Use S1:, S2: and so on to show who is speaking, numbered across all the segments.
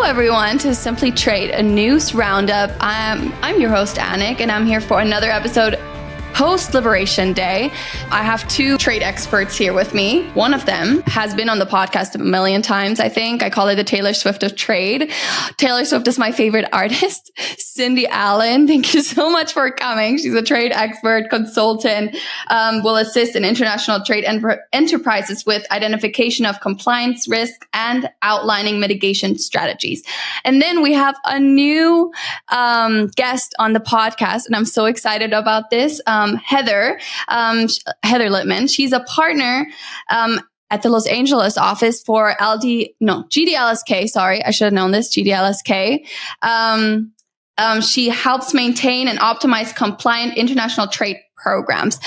S1: everyone, to Simply Trade, a news roundup. I'm your host, Anik, and I'm here for another episode post-Liberation Day. I have two trade experts here with me. One of them has been on the podcast a million times, I think. I call her the Taylor Swift of trade. Taylor Swift is my favorite artist. Cindy Allen, thank you so much for coming. She's a trade expert, consultant, will assist in international trade enterprises with identification of compliance risk and outlining mitigation strategies. And then we have a new guest on the podcast, and I'm so excited about this. Heather Litman. She's a partner at the Los Angeles office for GDLSK. Sorry, I should have known this. GDLSK. She helps maintain and optimize compliant international trade programs.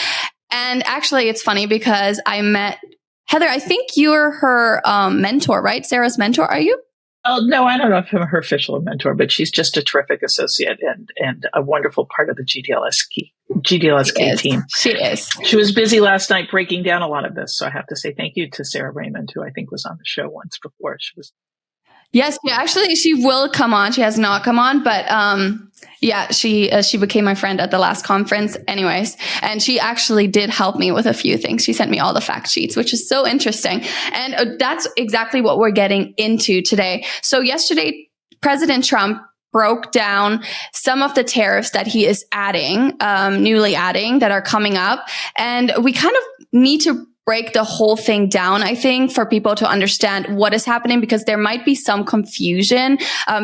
S1: And actually, it's funny because I met Heather. I think you're her mentor, right? Sarah's mentor, are you?
S2: Oh, no, I don't know if I'm her official mentor, but she's just a terrific associate and a wonderful part of the GDLSK team.
S1: She is.
S2: She was busy last night breaking down a lot of this. So I have to say thank you to Sarah Raymond, who I think was on the show once before.
S1: Yes, actually, she will come on. She has not come on, but she became my friend at the last conference anyways. And she actually did help me with a few things. She sent me all the fact sheets, which is so interesting. And that's exactly what we're getting into today. So yesterday, President Trump broke down some of the tariffs that he is newly adding that are coming up. And we kind of need to break the whole thing down, I think, for people to understand what is happening, because there might be some confusion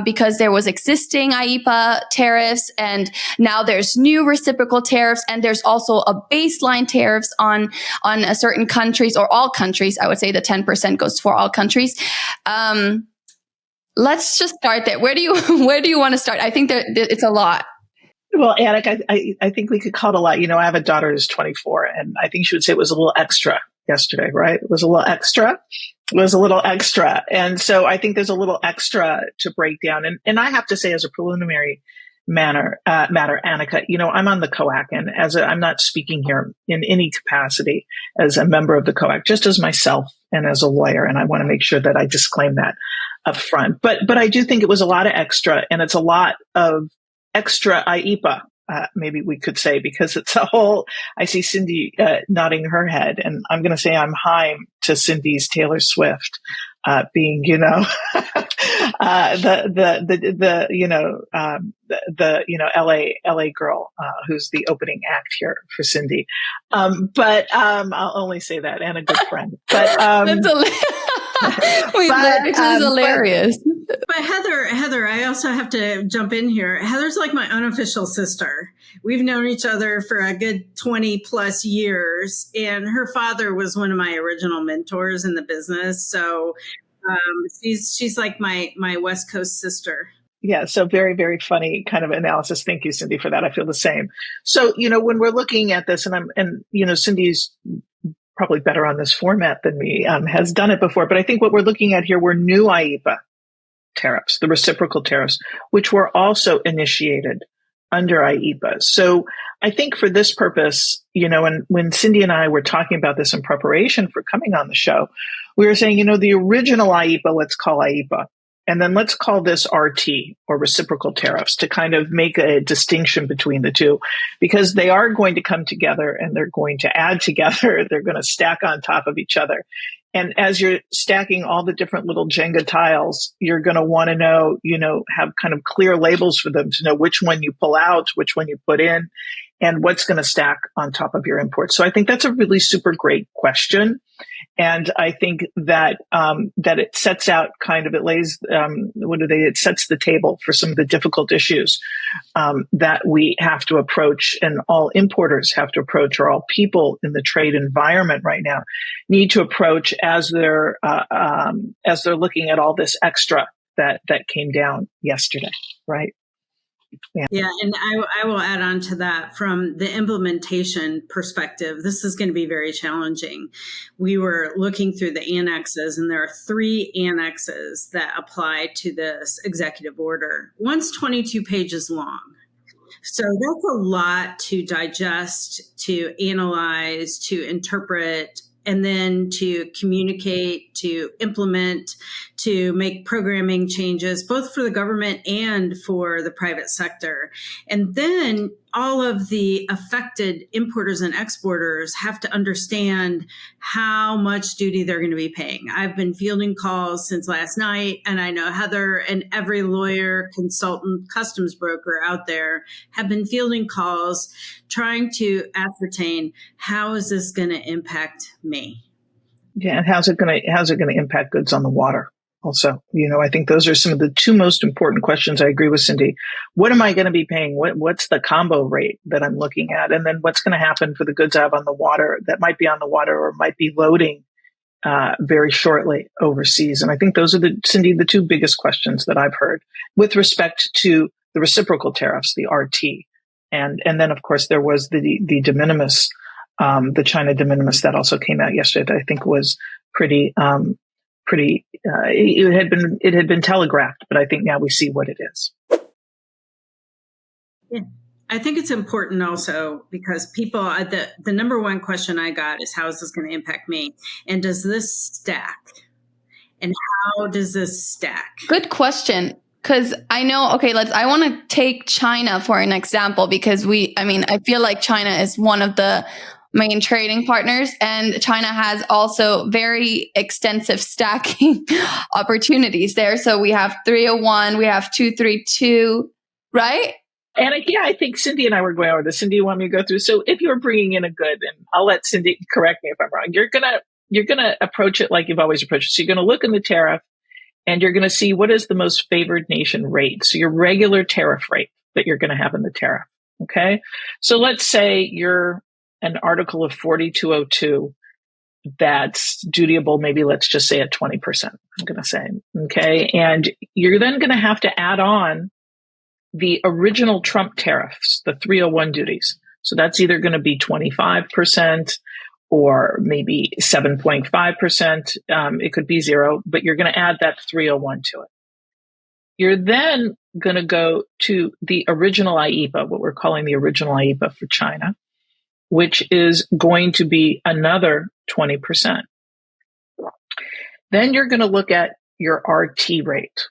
S1: because there was existing IEEPA tariffs and now there's new reciprocal tariffs, and there's also a baseline tariffs on certain countries, or all countries. I would say the 10% goes for all countries. Let's just start there. Where do you want to start? I think that it's a lot.
S2: Well, Anik, I think we could call it a lot. You know, I have a daughter who's 24, and I think she would say it was a little extra yesterday, right? It was a little extra. And so I think there's a little extra to break down. And I have to say, as a preliminary matter, Annika, you know, I'm on the COAC, and I'm not speaking here in any capacity as a member of the COAC, just as myself and as a lawyer. And I want to make sure that I disclaim that up front. But I do think it was a lot of extra, and it's a lot of extra IEEPA, maybe we could say, because it's a whole, I see Cindy nodding her head, and I'm going to say I'm high to Cindy's Taylor Swift being, you know, LA girl, who's the opening act here for Cindy. But I'll only say that, and a good friend. But
S1: which is hilarious.
S3: But Heather, I also have to jump in here. Heather's like my unofficial sister. We've known each other for a good 20 plus years, and her father was one of my original mentors in the business. So she's like my West Coast sister.
S2: Yeah. So very, very funny kind of analysis. Thank you, Cindy, for that. I feel the same. So, you know, when we're looking at this, and you know, Cindy's probably better on this format than me, has done it before. But I think what we're looking at here were new IEEPA tariffs, the reciprocal tariffs, which were also initiated under IEEPA. So I think for this purpose, you know, and when Cindy and I were talking about this in preparation for coming on the show, we were saying, you know, the original IEEPA, let's call IEEPA, and then let's call this RT, or reciprocal tariffs, to kind of make a distinction between the two, because they are going to come together and they're going to add together. They're going to stack on top of each other. And as you're stacking all the different little Jenga tiles, you're going to want to know, you know, have kind of clear labels for them to know which one you pull out, which one you put in, and what's going to stack on top of your imports. So I think that's a really super great question. And I think that, that it sets out kind of, it sets the table for some of the difficult issues, that we have to approach, and all importers have to approach, or all people in the trade environment right now need to approach as they're looking at all this extra that came down yesterday, right?
S3: Yeah, and I will add on to that from the implementation perspective. This is going to be very challenging. We were looking through the annexes, and there are 3 annexes that apply to this executive order. One's 22 pages long. So that's a lot to digest, to analyze, to interpret, and then to communicate, to implement, to make programming changes, both for the government and for the private sector. And then all of the affected importers and exporters have to understand how much duty they're going to be paying. I've been fielding calls since last night, and I know Heather and every lawyer, consultant, customs broker out there have been fielding calls trying to ascertain how is this going to impact me.
S2: Yeah, and how's it going to impact goods on the water? Also, I think those are some of the two most important questions. I agree with Cindy. What am I going to be paying? What's the combo rate that I'm looking at? And then what's going to happen for the goods I have on the water that might be on the water or might be loading very shortly overseas? And I think those are Cindy, the two biggest questions that I've heard with respect to the reciprocal tariffs, the RT. And then, of course, there was the de minimis, the China de minimis that also came out yesterday that I think was pretty, it had been telegraphed, but I think now we see what it is.
S3: Yeah. I think it's important also because people, the number one question I got is how is this going to impact me? And does this stack? And how does this stack?
S1: Good question. Because I know, I want to take China for an example because I feel like China is one of the main trading partners, and China has also very extensive stacking opportunities there. So we have 301, we have 232, right?
S2: And I think Cindy and I were going over this. Cindy, you want me to go through? So if you're bringing in a good, and I'll let Cindy correct me if I'm wrong, you're gonna approach it like you've always approached it. So you're going to look in the tariff, and you're going to see what is the most favored nation rate. So your regular tariff rate that you're going to have in the tariff. Okay. So let's say you're an article of 4202 that's dutiable, maybe let's just say at 20%, I'm going to say. Okay. And you're then going to have to add on the original Trump tariffs, the 301 duties. So that's either going to be 25% or maybe 7.5%. It could be zero, but you're going to add that 301 to it. You're then going to go to the original IEEPA, what we're calling the original IEEPA for China, which is going to be another 20%. Then you're going to look at your RT rate.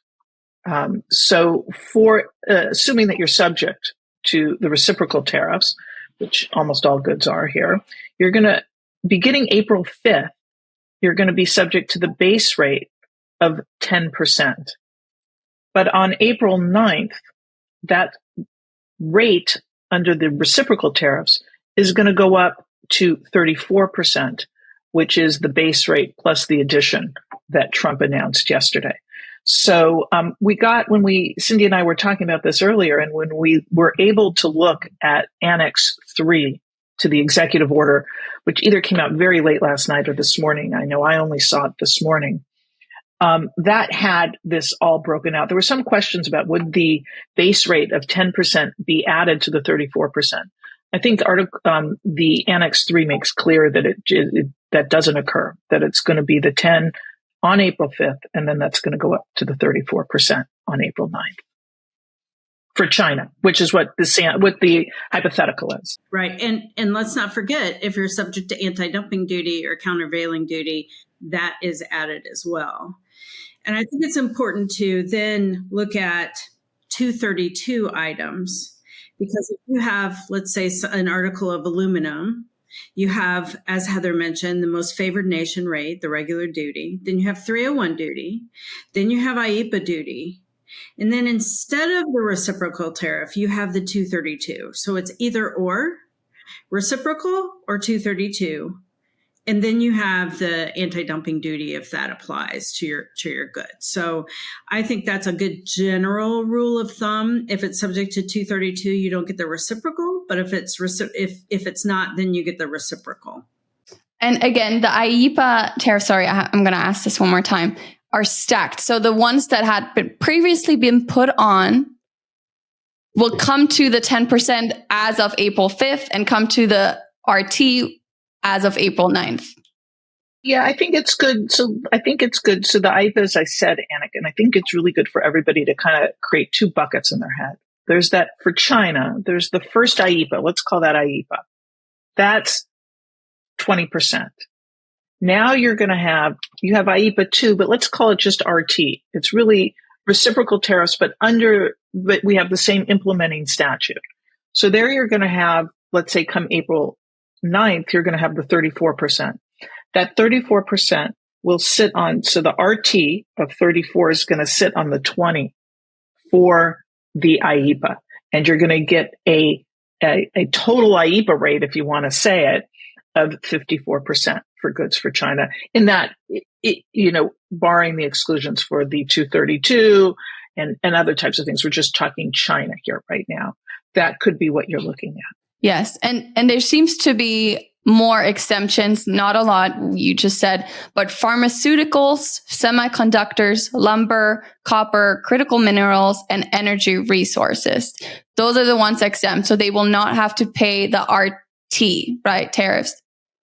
S2: So for assuming that you're subject to the reciprocal tariffs, which almost all goods are here, you're going to, beginning April 5th, you're going to be subject to the base rate of 10%. But on April 9th, that rate under the reciprocal tariffs is going to go up to 34%, which is the base rate plus the addition that Trump announced yesterday. So Cindy and I were talking about this earlier, and when we were able to look at Annex 3 to the executive order, which either came out very late last night or this morning, I know I only saw it this morning, that had this all broken out. There were some questions about would the base rate of 10% be added to the 34%. I think the Annex 3 makes clear that that doesn't occur, that it's going to be the 10 on April 5th, and then that's going to go up to the 34% on April 9th for China, which is what the hypothetical is.
S3: Right. And let's not forget, if you're subject to anti-dumping duty or countervailing duty, that is added as well. And I think it's important to then look at 232 items, because if you have, let's say, an article of aluminum, you have, as Heather mentioned, the most favored nation rate, the regular duty. Then you have 301 duty. Then you have IEEPA duty. And then instead of the reciprocal tariff, you have the 232. So it's either or, reciprocal or 232. And then you have the anti-dumping duty if that applies to your goods. So I think that's a good general rule of thumb. If it's subject to 232, you don't get the reciprocal. But if it's not, then you get the reciprocal.
S1: And again, the IEEPA tariff, I'm going to ask this one more time, are stacked. So the ones that had previously been put on will come to the 10% as of April 5th and come to the RT as of April 9th.
S2: Yeah, I think it's good. So the IEEPA, as I said, Anik, and I think it's really good for everybody to kind of create two buckets in their head. There's that for China, there's the first IEEPA. Let's call that IEEPA. That's 20%. Now you have IEEPA 2, but let's call it just RT. It's really reciprocal tariffs, but we have the same implementing statute. So there you're going to have, let's say come April 9th, you're going to have the 34%. That 34% will sit on, so the RT of 34 is going to sit on the 20 for the IEEPA. And you're going to get a total IEEPA rate, if you want to say it, of 54% for goods for China. In that, barring the exclusions for the 232 and other types of things. We're just talking China here right now. That could be what you're looking at.
S1: Yes. And there seems to be more exemptions, not a lot, you just said, but pharmaceuticals, semiconductors, lumber, copper, critical minerals, and energy resources. Those are the ones exempt. So they will not have to pay the RT, right? Tariffs.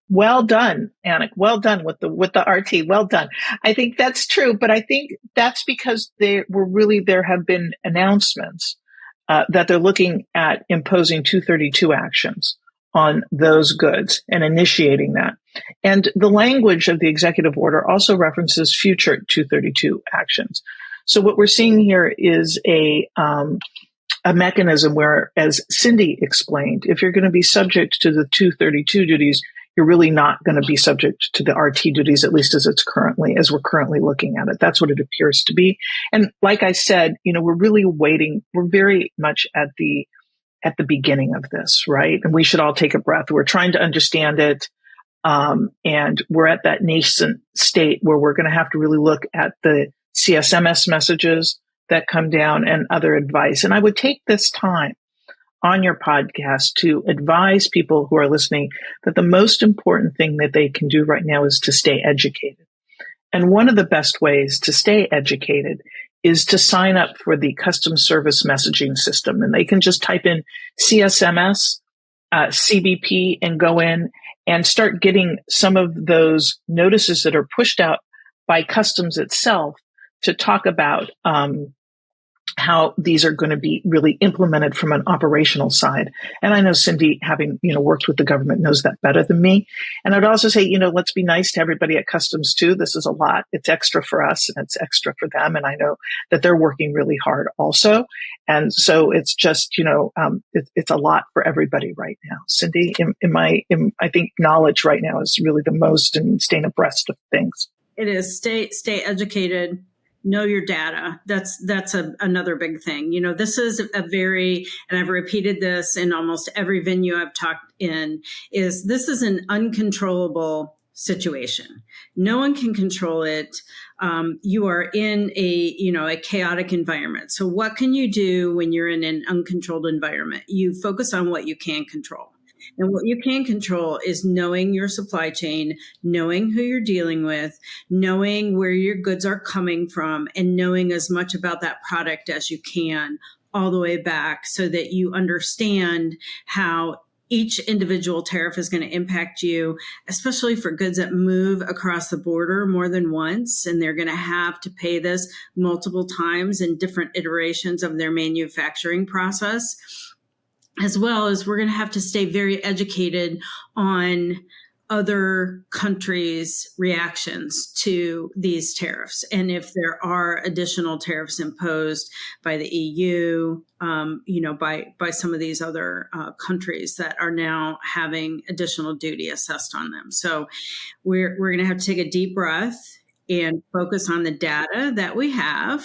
S2: Well done, Anik. Well done with the RT. Well done. I think that's true, but I think that's because there have been announcements that they're looking at imposing 232 actions on those goods and initiating that. And the language of the executive order also references future 232 actions. So what we're seeing here is a mechanism where, as Cindy explained, if you're going to be subject to the 232 duties, you're really not going to be subject to the RT duties, at least as we're currently looking at it. That's what it appears to be. And like I said, we're really waiting. We're very much at the beginning of this, right? And we should all take a breath. We're trying to understand it. And we're at that nascent state where we're going to have to really look at the CSMS messages that come down and other advice. And I would take this time on your podcast to advise people who are listening that the most important thing that they can do right now is to stay educated. And one of the best ways to stay educated is to sign up for the customs service messaging system. And they can just type in CSMS, CBP, and go in and start getting some of those notices that are pushed out by customs itself to talk about how these are going to be really implemented from an operational side. And I know Cindy, having, worked with the government, knows that better than me. And I'd also say, let's be nice to everybody at customs too. This is a lot. It's extra for us and it's extra for them. And I know that they're working really hard also. And so it's just, it's a lot for everybody right now. Cindy, I think knowledge right now is really the most, and staying abreast of things.
S3: It is. Stay educated. Know your data. That's another big thing. This is and I've repeated this in almost every venue I've talked in, this is an uncontrollable situation. No one can control it. You are in a chaotic environment. So what can you do when you're in an uncontrolled environment? You focus on what you can control. And what you can control is knowing your supply chain, knowing who you're dealing with, knowing where your goods are coming from, and knowing as much about that product as you can all the way back so that you understand how each individual tariff is going to impact you, especially for goods that move across the border more than once, and they're going to have to pay this multiple times in different iterations of their manufacturing process. As well as we're going to have to stay very educated on other countries' reactions to these tariffs. And if there are additional tariffs imposed by the EU, by some of these other countries that are now having additional duty assessed on them. So we're going to have to take a deep breath and focus on the data that we have,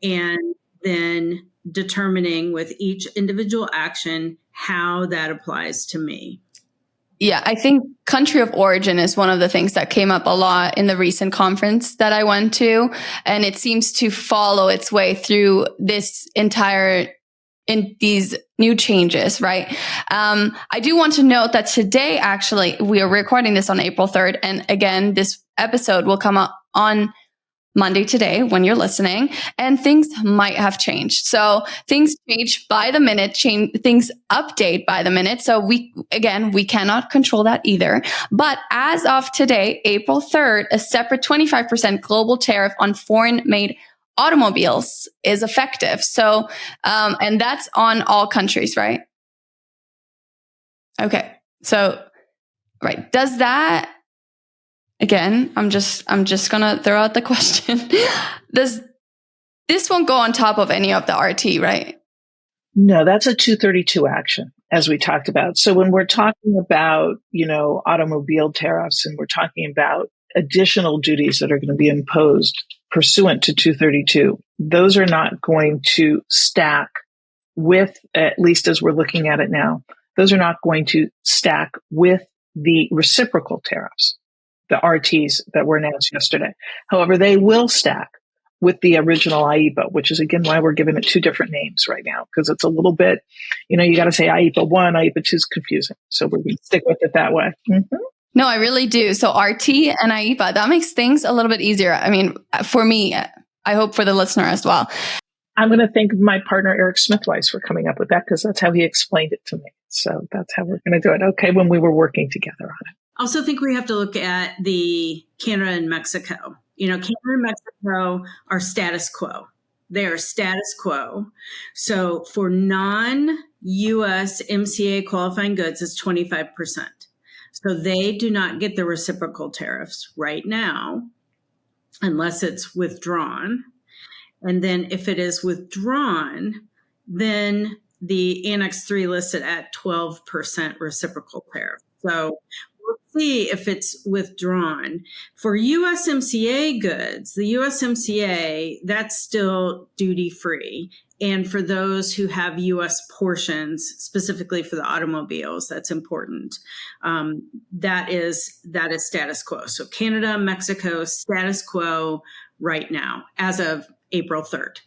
S3: and then determining with each individual action how that applies to me.
S1: Yeah, I think country of origin is one of the things that came up a lot in the recent conference that I went to. And it seems to follow its way through in these new changes, right? I do want to note that today, actually, we are recording this on April 3rd. And again, this episode will come up on Monday today when you're listening, and things might have changed. So things change by the minute, things update by the minute. So we cannot control that either. But as of today, April 3rd, a separate 25% global tariff on foreign made automobiles is effective. So, and that's on all countries, right? Okay. So, right. Does that Again, I'm just gonna throw out the question. This won't go on top of any of the RT, right?
S2: No, that's a 232 action, as we talked about. So when we're talking about, automobile tariffs, and we're talking about additional duties that are going to be imposed pursuant to 232, those are not going to stack with, at least as we're looking at it now, those are not going to stack with the reciprocal tariffs, the RTs that were announced yesterday. However, they will stack with the original IEEPA, which is, again, why we're giving it two different names right now, because it's a little bit, you got to say IEEPA 1, IEEPA 2 is confusing. So we're going to stick with it that way. Mm-hmm.
S1: No, I really do. So RT and IEEPA, that makes things a little bit easier. I mean, for me, I hope for the listener as well.
S2: I'm going to thank my partner, Eric Smithweiss, for coming up with that, because that's how he explained it to me. So that's how we're going to do it. Okay, when we were working together on it.
S3: I also think we have to look at the Canada and Mexico. Canada and Mexico are status quo. They are status quo. So for non-U.S. MCA qualifying goods, it's 25%. So they do not get the reciprocal tariffs right now, unless it's withdrawn. And then if it is withdrawn, then the Annex 3 lists it at 12% reciprocal tariff. So we'll see if it's withdrawn. For USMCA goods, the USMCA, that's still duty-free. And for those who have U.S. portions, specifically for the automobiles, that's important. That is status quo. So Canada, Mexico, status quo right now, as of April 3rd.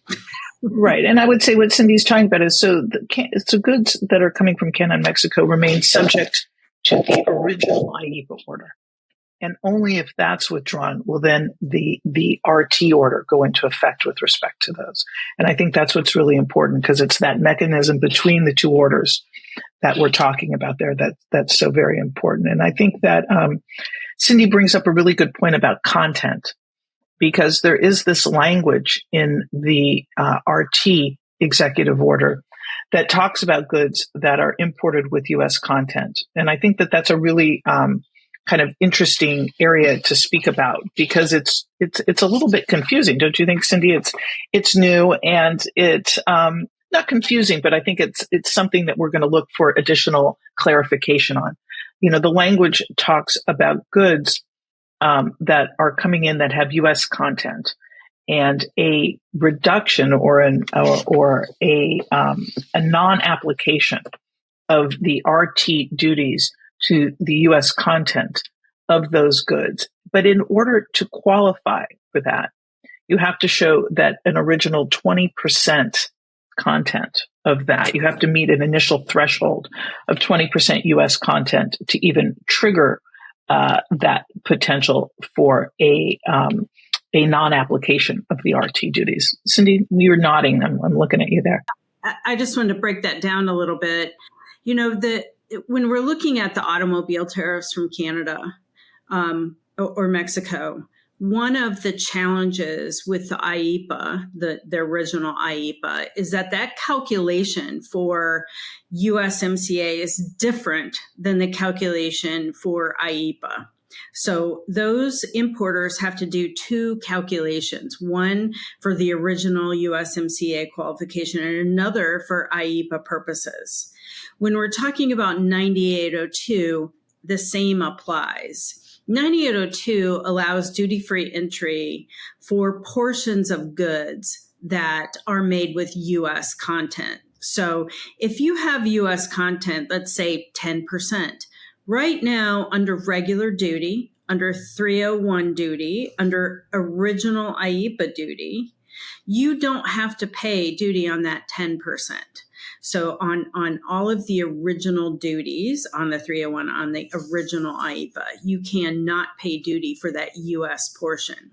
S2: Right. And I would say what Cindy's talking about is, so the goods that are coming from Canada and Mexico remain subject to the original IEEPA order. And only if that's withdrawn will then the RT order go into effect with respect to those. And I think that's what's really important, because it's that mechanism between the two orders that we're talking about there that's so very important. And I think that Cindy brings up a really good point about content, because there is this language in the RT executive order that talks about goods that are imported with U.S. content. And I think that that's a really kind of interesting area to speak about, because it's a little bit confusing, don't you think, Cindy? It's new, and it's not confusing, but I think it's something that we're going to look for additional clarification on. The language talks about goods that are coming in that have U.S. content, and a reduction or a non-application of the RT duties to the U.S. content of those goods. But in order to qualify for that, you have to show that an original 20% content of that, you have to meet an initial threshold of 20% U.S. content to even trigger that potential for a non-application of the RT duties. Cindy, you're nodding. I'm looking at you there.
S3: I just wanted to break that down a little bit. When we're looking at the automobile tariffs from Canada or Mexico, one of the challenges with the IEEPA, the original IEEPA, is that calculation for USMCA is different than the calculation for IEEPA. So those importers have to do two calculations, one for the original USMCA qualification and another for IEEPA purposes. When we're talking about 9802, the same applies. 9802 allows duty-free entry for portions of goods that are made with U.S. content. So if you have U.S. content, let's say 10%, right now under regular duty, under 301 duty, under original IEEPA duty, you don't have to pay duty on that 10%. So on all of the original duties on the 301, on the original IEEPA, you cannot pay duty for that U.S. portion.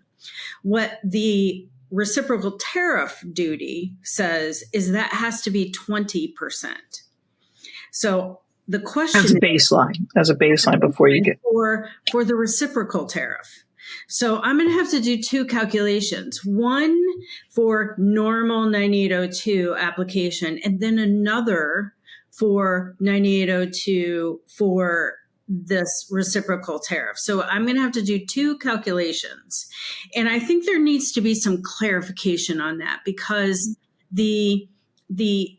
S3: What the reciprocal tariff duty says is that has to be 20%. So the question
S2: as a baseline before you get
S3: for the reciprocal tariff. So I'm going to have to do two calculations, one for normal 9802 application, and then another for 9802 for this reciprocal tariff. So I'm going to have to do two calculations. And I think there needs to be some clarification on that, because the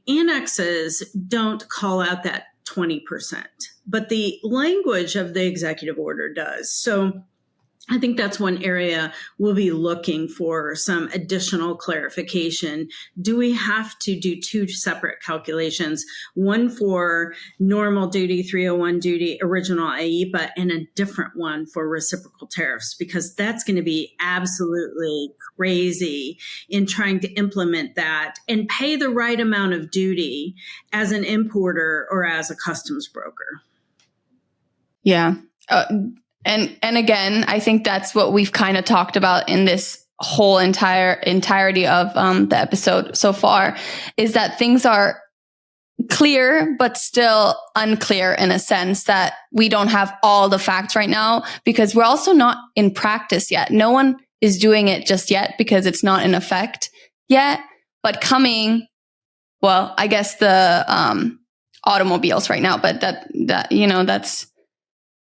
S3: annexes don't call out that 20%, but the language of the executive order does. So I think that's one area we'll be looking for some additional clarification. Do we have to do two separate calculations, one for normal duty, 301 duty, original IEEPA, and a different one for reciprocal tariffs? Because that's going to be absolutely crazy in trying to implement that and pay the right amount of duty as an importer or as a customs broker.
S1: Yeah. And again, I think that's what we've kind of talked about in this whole entirety of the episode so far, is that things are clear, but still unclear in a sense that we don't have all the facts right now, because we're also not in practice yet. No one is doing it just yet because it's not in effect yet, but coming, well, I guess the automobiles right now, but that's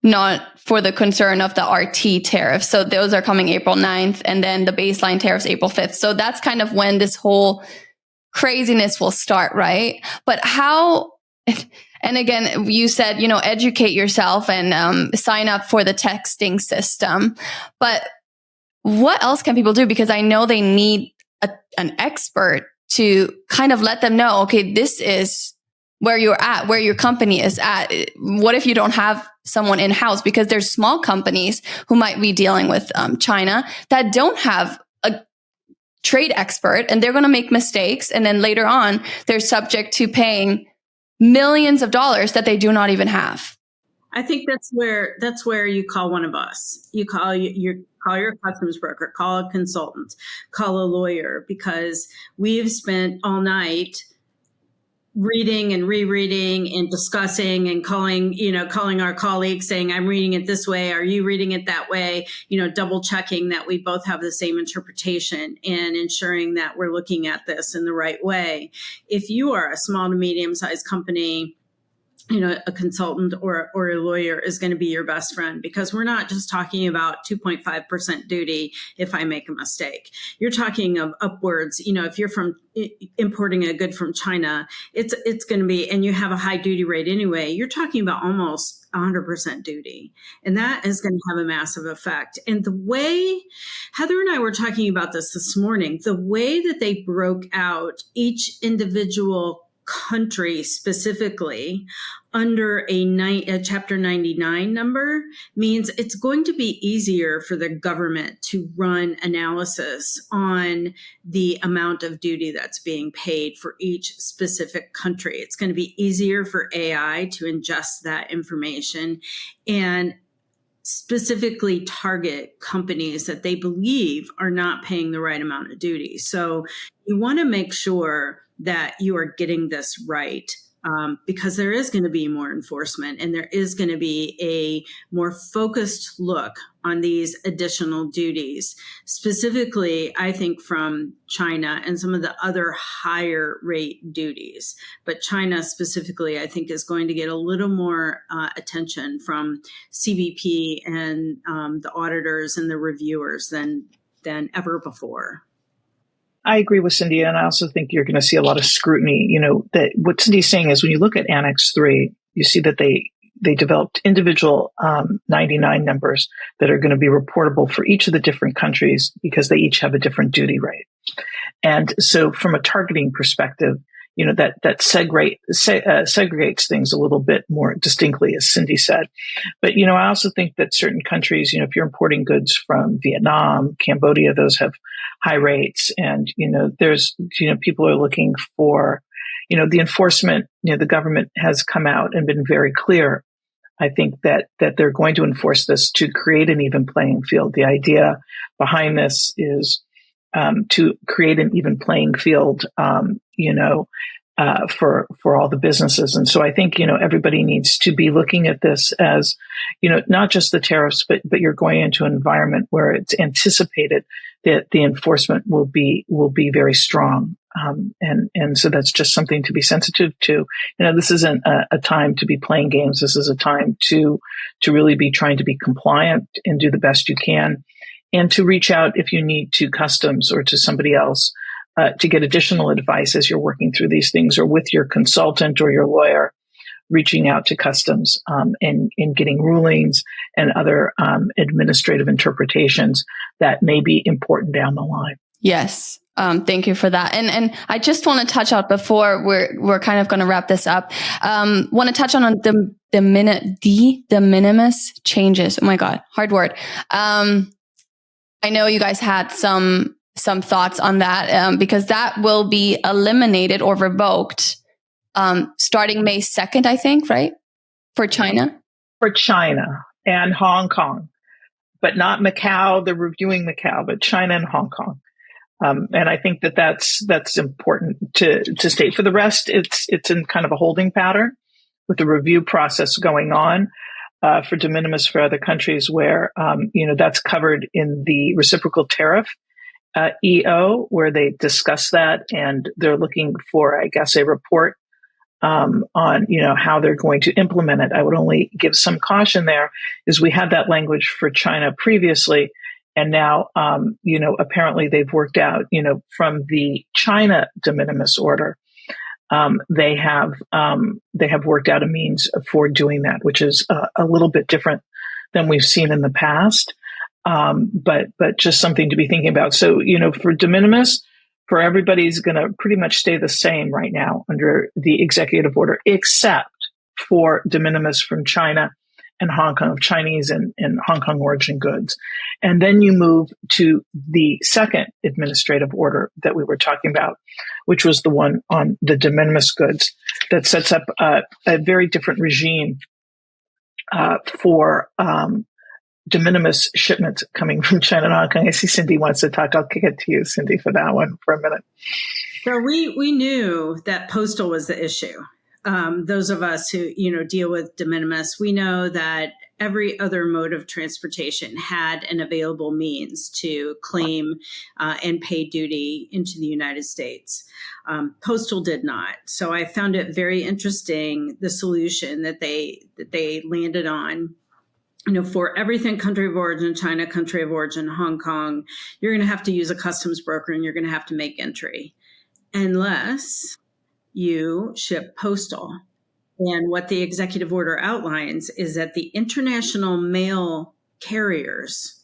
S1: not for the concern of the RT tariffs. So those are coming April 9th, and then the baseline tariffs April 5th. So that's kind of when this whole craziness will start, right? But how, and again, you said, educate yourself and sign up for the texting system. But what else can people do? Because I know they need an expert to kind of let them know, okay, this is where you're at, where your company is at. What if you don't have someone in-house? Because there's small companies who might be dealing with China that don't have a trade expert, and they're going to make mistakes. And then later on, they're subject to paying millions of dollars that they do not even have.
S3: I think that's where you call one of us. You call your customs broker, call a consultant, call a lawyer, because we've spent all night reading and rereading and discussing and calling our colleagues saying, I'm reading it this way. Are you reading it that way? Double checking that we both have the same interpretation and ensuring that we're looking at this in the right way. If you are a small to medium-sized company, a consultant or a lawyer is going to be your best friend, because we're not just talking about 2.5% duty if I make a mistake. You're talking of upwards, if you're importing a good from China, it's going to be, and you have a high duty rate anyway, you're talking about almost 100% duty. And that is going to have a massive effect. And the way Heather and I were talking about this morning, the way that they broke out each individual country specifically under a Chapter 99 number means it's going to be easier for the government to run analysis on the amount of duty that's being paid for each specific country. It's going to be easier for AI to ingest that information and specifically target companies that they believe are not paying the right amount of duty. So you want to make sure that you are getting this right, because there is going to be more enforcement and there is going to be a more focused look on these additional duties, specifically, I think, from China and some of the other higher rate duties. But China specifically, I think, is going to get a little more attention from CBP and the auditors and the reviewers than ever before.
S2: I agree with Cindy, and I also think you're going to see a lot of scrutiny. That what Cindy's saying is when you look at Annex 3, you see that they developed individual 99 numbers that are going to be reportable for each of the different countries because they each have a different duty rate. And so from a targeting perspective, that segregates things a little bit more distinctly, as Cindy said. But, I also think that certain countries, if you're importing goods from Vietnam, Cambodia, those have high rates. And, there's, people are looking for, the enforcement, the government has come out and been very clear. I think that they're going to enforce this to create an even playing field. The idea behind this is to create an even playing field, for all the businesses. And so I think, everybody needs to be looking at this as, not just the tariffs, but you're going into an environment where it's anticipated that the enforcement will be very strong. And so that's just something to be sensitive to. This isn't a time to be playing games. This is a time to to really be trying to be compliant and do the best you can, and to reach out if you need to customs or to somebody else to get additional advice as you're working through these things, or with your consultant or your lawyer, reaching out to customs and getting rulings and other administrative interpretations that may be important down the line.
S1: Yes. Thank you for that. And I just want to touch on, before we're kind of going to wrap this up, want to touch on the de minimis changes. Oh my God, hard word. I know you guys had some thoughts on that, because that will be eliminated or revoked starting May 2nd, I think, right? For China?
S2: For China and Hong Kong, but not Macau. They're reviewing Macau, but China and Hong Kong. And I think that's important to state. For the rest, it's in kind of a holding pattern with the review process going on for de minimis for other countries where, that's covered in the reciprocal tariff EO, where they discuss that, and they're looking for, I guess, a report on, how they're going to implement it. I would only give some caution there, is we had that language for China previously. And now, apparently they've worked out, from the China de minimis order, they have worked out a means for doing that, which is a little bit different than we've seen in the past. But just something to be thinking about. So, for de minimis, for everybody's going to pretty much stay the same right now under the executive order, except for de minimis from China and Hong Kong, of Chinese and Hong Kong origin goods. And then you move to the second administrative order that we were talking about, which was the one on the de minimis goods, that sets up a very different regime for de minimis shipments coming from China and Hong Kong. I see Cindy wants to talk. I'll kick it to you, Cindy, for that one for a minute.
S3: So we knew that postal was the issue. Those of us who, deal with de minimis, we know that every other mode of transportation had an available means to claim and pay duty into the United States. Postal did not. So I found it very interesting, the solution that they landed on. For everything country of origin, China, country of origin, Hong Kong, you're going to have to use a customs broker and you're going to have to make entry unless you ship postal. And what the executive order outlines is that the international mail carriers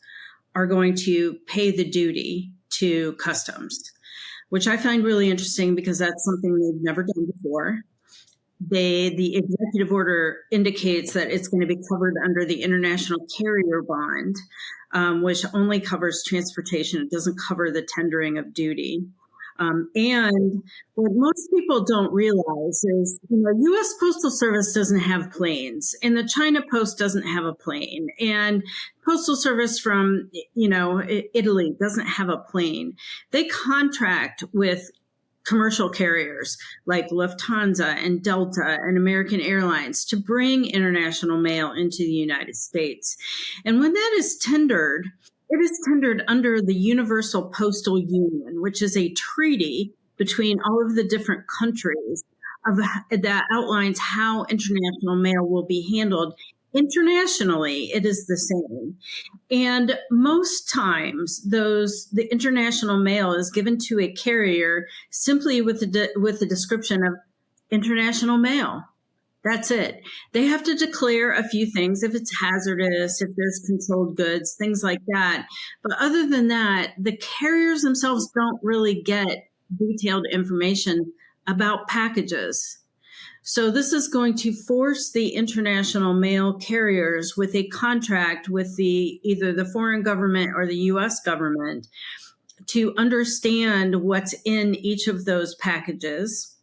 S3: are going to pay the duty to customs, which I find really interesting because that's something they've never done before. The executive order indicates that it's going to be covered under the international carrier bond, which only covers transportation. It doesn't cover the tendering of duty. And what most people don't realize is, U.S. Postal Service doesn't have planes, and the China Post doesn't have a plane, and Postal Service from, Italy doesn't have a plane. They contract with commercial carriers like Lufthansa and Delta and American Airlines to bring international mail into the United States. And when that is tendered, it is tendered under the Universal Postal Union, which is a treaty between all of the different countries that outlines how international mail will be handled. Internationally, it is the same. And most times, the international mail is given to a carrier simply with the description of international mail. That's it. They have to declare a few things, if it's hazardous, if there's controlled goods, things like that. But other than that, the carriers themselves don't really get detailed information about packages. So this is going to force the international mail carriers with a contract with either the foreign government or the U.S. government to understand what's in each of those packages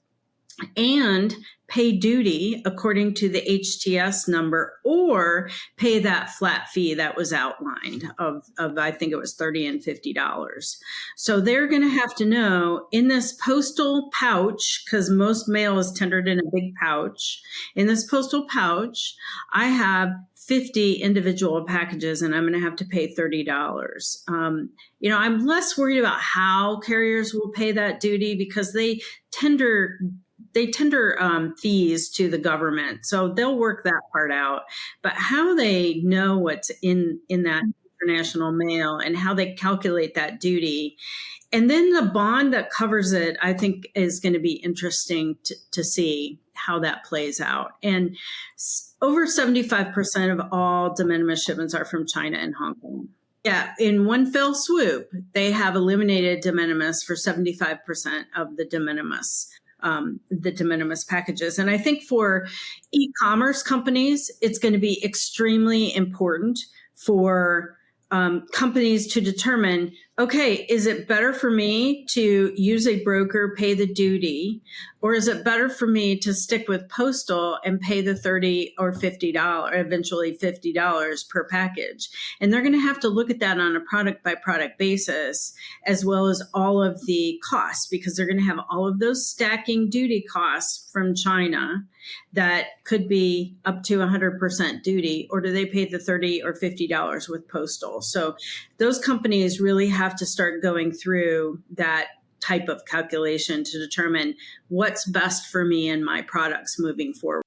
S3: and pay duty according to the HTS number, or pay that flat fee that was outlined of I think it was $30 and $50. So they're going to have to know, in this postal pouch, because most mail is tendered in a big pouch, in this postal pouch, I have 50 individual packages and I'm going to have to pay $30. I'm less worried about how carriers will pay that duty because they tender they tender fees to the government, so they'll work that part out. But how they know what's in that international mail and how they calculate that duty, and then the bond that covers it, I think is going to be interesting to see how that plays out. And over 75% of all de minimis shipments are from China and Hong Kong. Yeah, in one fell swoop, they have eliminated de minimis for 75% of the de minimis packages. And I think for e-commerce companies, it's going to be extremely important for companies to determine, okay, is it better for me to use a broker, pay the duty, or is it better for me to stick with postal and pay the $30 or $50, eventually $50 per package? And they're going to have to look at that on a product by product basis, as well as all of the costs, because they're going to have all of those stacking duty costs from China that could be up to 100% duty, or do they pay the $30 or $50 with postal? So those companies really have to start going through that type of calculation to determine what's best for me and my products moving forward.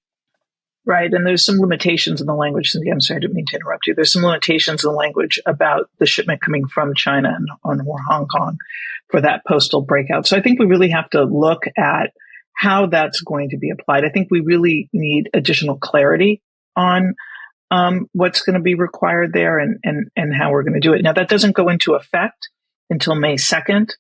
S2: Right. And there's some limitations in the language. Cynthia, I'm sorry, I didn't mean to interrupt you. There's some limitations in the language about the shipment coming from China or Hong Kong for that postal breakout. So I think we really have to look at how that's going to be applied. I think we really need additional clarity on what's going to be required there and how we're going to do it. Now, that doesn't go into effect until May 2nd.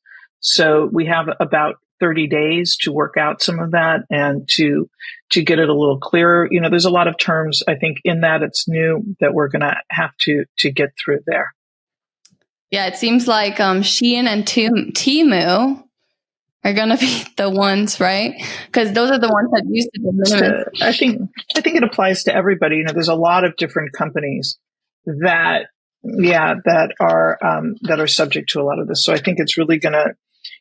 S2: So we have about 30 days to work out some of that and to get it a little clearer. You know, there's a lot of terms, I think, in that it's new that we're going to have to get through there.
S1: Yeah, it seems like Shein and Temu are going to be the ones, right? Because those are the ones that use the minimum.
S2: I think it applies to everybody. You know, there's a lot of different companies that are subject to a lot of this. So I think it's really going to,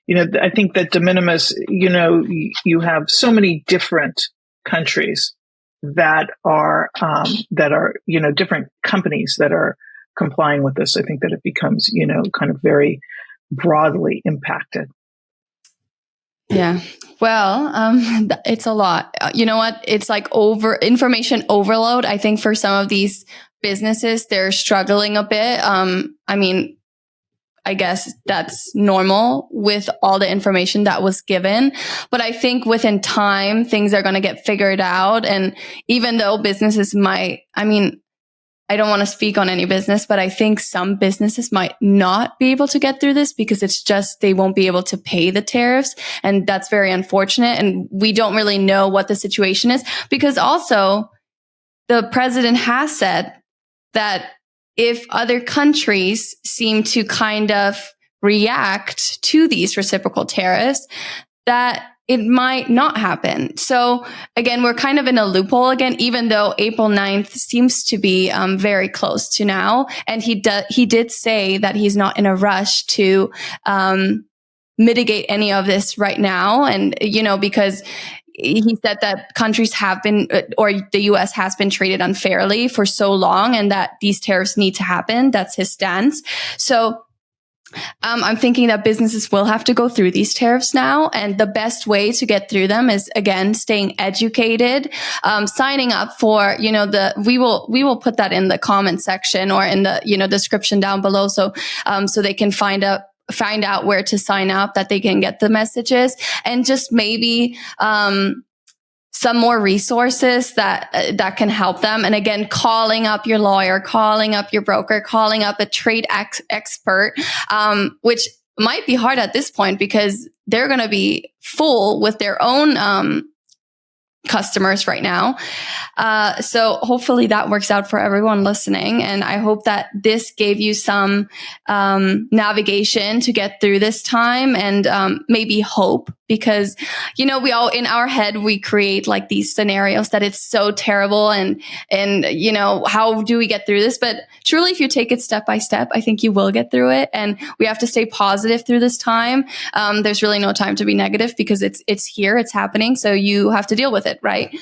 S2: you know, I think that de minimis, you know, you have so many different countries that are, you know, different companies that are complying with this. I think that it becomes, you know, kind of very broadly impacted.
S1: Yeah. Well, it's a lot. You know what? It's like information overload. I think for some of these businesses, they're struggling a bit. I mean, I guess that's normal with all the information that was given. But I think within time, things are going to get figured out. And even though businesses might, I mean, I don't want to speak on any business, but I think some businesses might not be able to get through this because it's just they won't be able to pay the tariffs. And that's very unfortunate. And we don't really know what the situation is because also the president has said that if other countries seem to kind of react to these reciprocal tariffs, that it might not happen. So again, we're kind of in a loophole again, even though April 9th seems to be very close to now. And he did say that he's not in a rush to mitigate any of this right now. And, you know, because he said that countries have been, or the US has been treated unfairly for so long and that these tariffs need to happen. That's his stance. So I'm thinking that businesses will have to go through these tariffs now. And the best way to get through them is, again, staying educated, signing up for, you know, we will put that in the comment section or in the, you know, description down below. So they can find out where to sign up, that they can get the messages, and just maybe, some more resources that can help them. And again, calling up your lawyer, calling up your broker, calling up a trade expert, which might be hard at this point because they're going to be full with their own customers right now. So hopefully that works out for everyone listening. And I hope that this gave you some navigation to get through this time and maybe hope, because, you know, we all in our head, we create like these scenarios that it's so terrible and, you know, how do we get through this? But truly, if you take it step by step, I think you will get through it. And we have to stay positive through this time. There's really no time to be negative because it's here, it's happening. So you have to deal with it, right?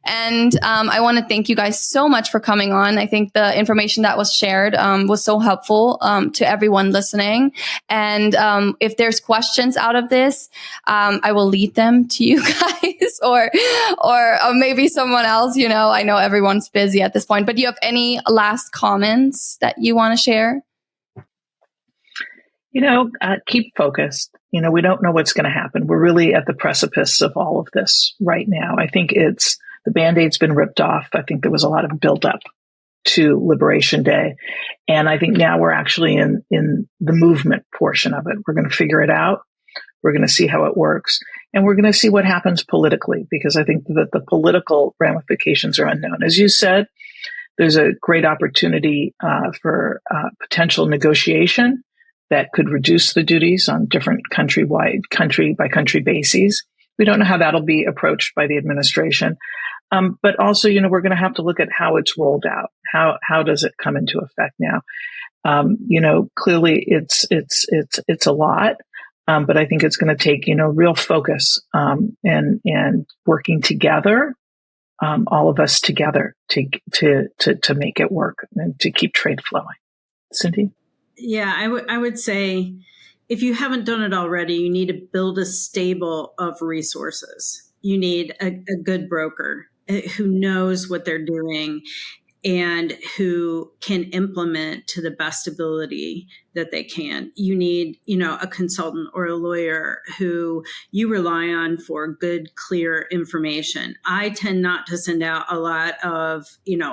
S1: And I want to thank you guys so much for coming on. I think the information that was shared was so helpful to everyone listening. And if there's questions out of this, I will lead them to you guys or maybe someone else. I know everyone's busy at this point, but do you have any last comments that you want to share?
S2: Keep focused. We don't know what's going to happen. We're really at the precipice of all of this right now. I think the Band-Aid's been ripped off. I think there was a lot of buildup to Liberation Day. And I think now we're actually in the movement portion of it. We're going to figure it out. We're going to see how it works. And we're going to see what happens politically, because I think that the political ramifications are unknown. As you said, there's a great opportunity for potential negotiation that could reduce the duties on different country by country bases. We don't know how that'll be approached by the administration. But also, we're going to have to look at how it's rolled out. How does it come into effect now? Clearly it's a lot. But I think it's going to take, real focus, and working together, all of us together to make it work and to keep trade flowing. Cindy?
S3: Yeah, I would say if you haven't done it already, you need to build a stable of resources. You need a good broker who knows what they're doing and who can implement to the best ability that they can. You need, a consultant or a lawyer who you rely on for good, clear information. I tend not to send out a lot of,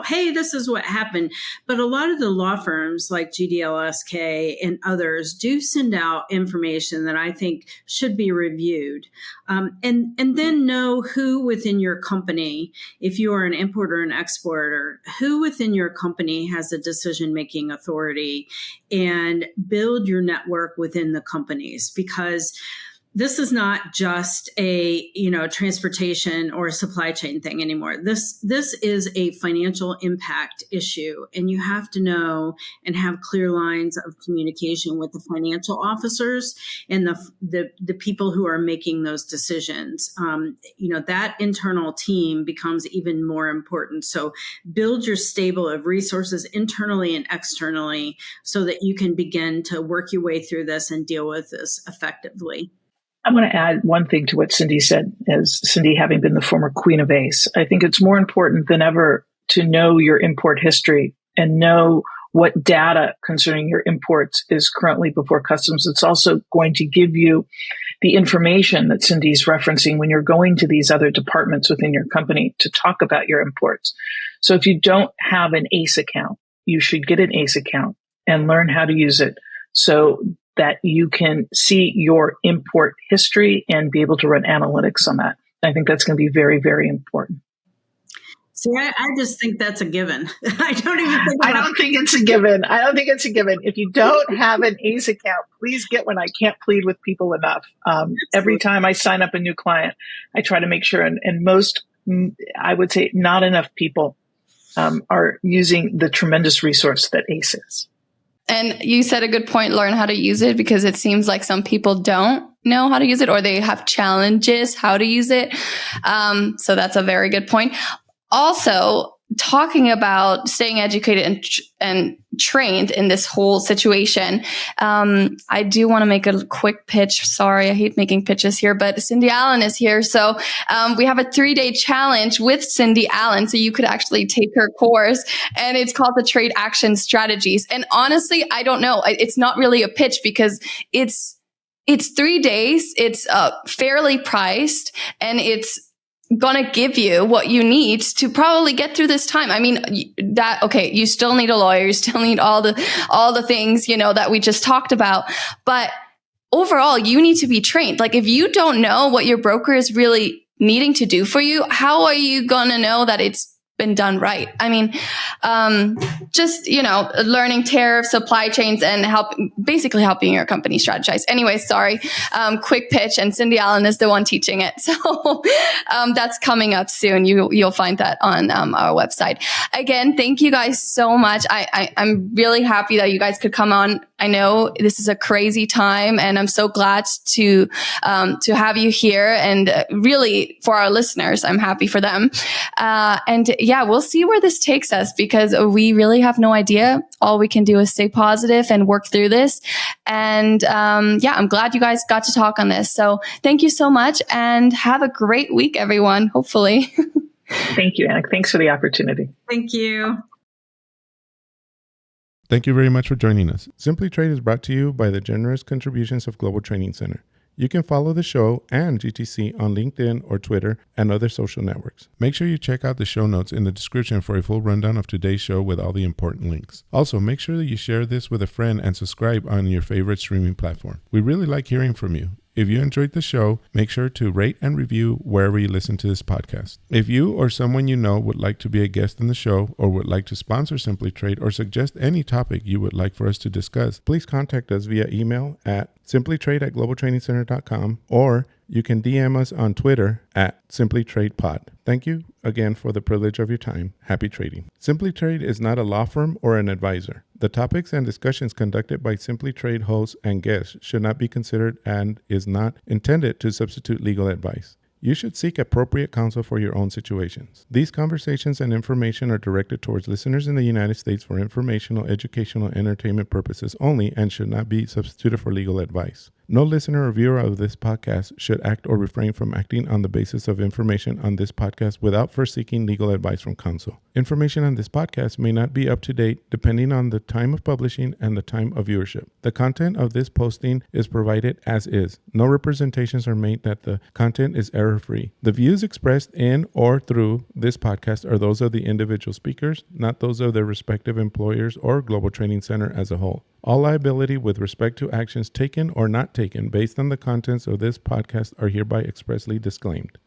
S3: hey, this is what happened. But a lot of the law firms like GDLSK and others do send out information that I think should be reviewed. And then know who within your company, if you are an importer and exporter, who within your company has a decision-making authority, and build your network within the companies, because this is not just a, transportation or supply chain thing anymore. This is a financial impact issue, and you have to know and have clear lines of communication with the financial officers and the people who are making those decisions. That internal team becomes even more important. So build your stable of resources internally and externally so that you can begin to work your way through this and deal with this effectively.
S2: I want to add one thing to what Cindy said, as Cindy having been the former queen of ACE. I think it's more important than ever to know your import history and know what data concerning your imports is currently before customs. It's also going to give you the information that Cindy's referencing when you're going to these other departments within your company to talk about your imports. So if you don't have an ACE account, you should get an ACE account and learn how to use it so that you can see your import history and be able to run analytics on that. I think that's going to be very, very important.
S3: See, I just think that's a given. I
S2: don't think it's a given. If you don't have an ACE account, please get one. I can't plead with people enough. Every time I sign up a new client, I try to make sure, and most, I would say not enough people are using the tremendous resource that ACE is.
S1: And you said a good point, learn how to use it, because it seems like some people don't know how to use it, or they have challenges how to use it. So that's a very good point. Also, talking about staying educated and trained in this whole situation, I do want to make a quick pitch. Sorry, I hate making pitches here, but Cindy Allen is here. So we have a 3-day challenge with Cindy Allen. So you could actually take her course, and it's called the Trade Action Strategies. And honestly, I don't know. It's not really a pitch, because it's 3 days. It's fairly priced, and it's gonna give you what you need to probably get through this time. I mean, you still need a lawyer, you still need all the things, that we just talked about. But overall, you need to be trained. Like, if you don't know what your broker is really needing to do for you, how are you gonna know that it's been done right? I mean, just, learning tariffs, supply chains, and basically helping your company strategize. Anyway, sorry, quick pitch, and Cindy Allen is the one teaching it. So that's coming up soon. You'll find that on our website. Again, thank you guys so much. I'm really happy that you guys could come on I know this is a crazy time, and I'm so glad to have you here. And really, for our listeners, I'm happy for them. And yeah, we'll see where this takes us, because we really have no idea. All we can do is stay positive and work through this. And yeah, I'm glad you guys got to talk on this. So thank you so much, and have a great week, everyone, hopefully.
S2: Thank you, Anna. Thanks for the opportunity.
S3: Thank you.
S4: Thank you very much for joining us. Simply Trade is brought to you by the generous contributions of Global Training Center. You can follow the show and GTC on LinkedIn or Twitter and other social networks. Make sure you check out the show notes in the description for a full rundown of today's show with all the important links. Also, make sure that you share this with a friend and subscribe on your favorite streaming platform. We really like hearing from you. If you enjoyed the show, make sure to rate and review wherever you listen to this podcast. If you or someone you know would like to be a guest in the show, or would like to sponsor Simply Trade, or suggest any topic you would like for us to discuss, please contact us via email at simplytrade@globaltrainingcenter.com, or you can DM us on Twitter at simplytradepod. Thank you again for the privilege of your time. Happy trading. Simply Trade is not a law firm or an advisor. The topics and discussions conducted by Simply Trade hosts and guests should not be considered and is not intended to substitute legal advice. You should seek appropriate counsel for your own situations. These conversations and information are directed towards listeners in the United States for informational, educational, and entertainment purposes only, and should not be substituted for legal advice. No listener or viewer of this podcast should act or refrain from acting on the basis of information on this podcast without first seeking legal advice from counsel. Information on this podcast may not be up to date depending on the time of publishing and the time of viewership. The content of this posting is provided as is. No representations are made that the content is error-free. The views expressed in or through this podcast are those of the individual speakers, not those of their respective employers or Global Training Center as a whole. All liability with respect to actions taken or not taken based on the contents of this podcast are hereby expressly disclaimed.